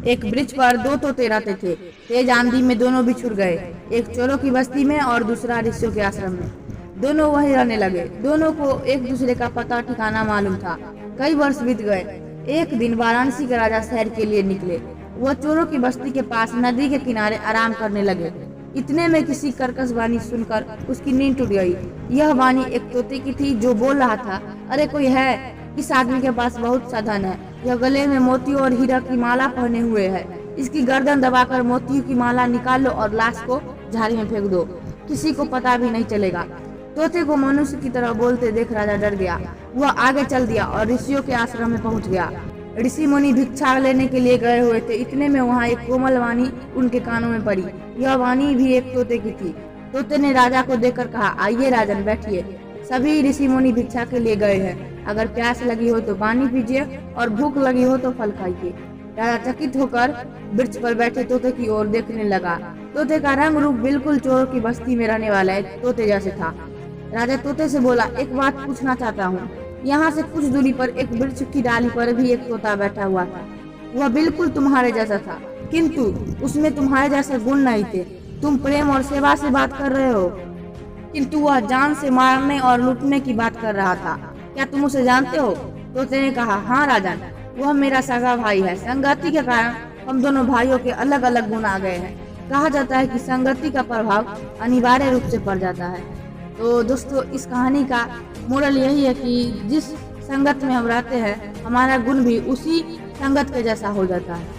एक वृक्ष पर दो तोते रहते थे। तेज आंधी में दोनों बिछुड़ गए, एक चोरों की बस्ती में और दूसरा ऋषियों के आश्रम में। दोनों वहीं रहने लगे। दोनों को एक दूसरे का पता ठिकाना मालूम था। कई वर्ष बीत गए। एक दिन वाराणसी के राजा शहर के लिए निकले। वह चोरों की बस्ती के पास नदी के किनारे आराम करने लगे। इतने में किसी कर्कश वाणी सुनकर उसकी नींद टूट गई। यह वाणी एक तोते की थी जो बोल रहा था, अरे कोई है? इस आदमी के पास बहुत सा धन है। यह गले में मोतियों और हीरा की माला पहने हुए है। इसकी गर्दन दबाकर मोतियों की माला निकाल लो और लाश को झाड़ी में फेंक दो, किसी को पता भी नहीं चलेगा। तोते को मनुष्य की तरह बोलते देख राजा डर गया। वह आगे चल दिया और ऋषियों के आश्रम में पहुंच गया। ऋषि मुनि भिक्षा लेने के लिए गए हुए थे। इतने में वहाँ एक कोमल वाणी उनके कानों में पड़ी। यह वाणी भी एक तोते की थी। तोते ने राजा को देखकर कहा, आइए राजन, बैठिए। सभी ऋषि मुनि भिक्षा के लिए गए हैं। अगर प्यास लगी हो तो पानी पीजिए और भूख लगी हो तो फल खाइए। राजा चकित होकर वृक्ष पर बैठे तोते की ओर देखने लगा। तोते का रंग रूप बिल्कुल चोरों की बस्ती में रहने वाला एक तोते जैसे था। राजा तोते से बोला, एक बात पूछना चाहता हूँ। यहाँ से कुछ दूरी पर एक वृक्ष की डाली पर भी एक तोता बैठा हुआ था। वह बिल्कुल तुम्हारे जैसा था, किंतु उसमें तुम्हारे जैसे गुण नहीं थे। तुम प्रेम और सेवा से बात कर रहे हो, किंतु वह जान से मारने और लूटने की बात कर रहा था। क्या तुम उसे जानते हो? तोते ने कहा, हाँ राजन, वह मेरा सगा भाई है। संगति के कारण हम दोनों भाइयों के अलग अलग गुण आ गए हैं। कहा जाता है कि संगति का प्रभाव अनिवार्य रूप से पड़ जाता है। तो दोस्तों, इस कहानी का मोरल यही है कि जिस संगत में हम रहते हैं, हमारा गुण भी उसी संगत के जैसा हो जाता है।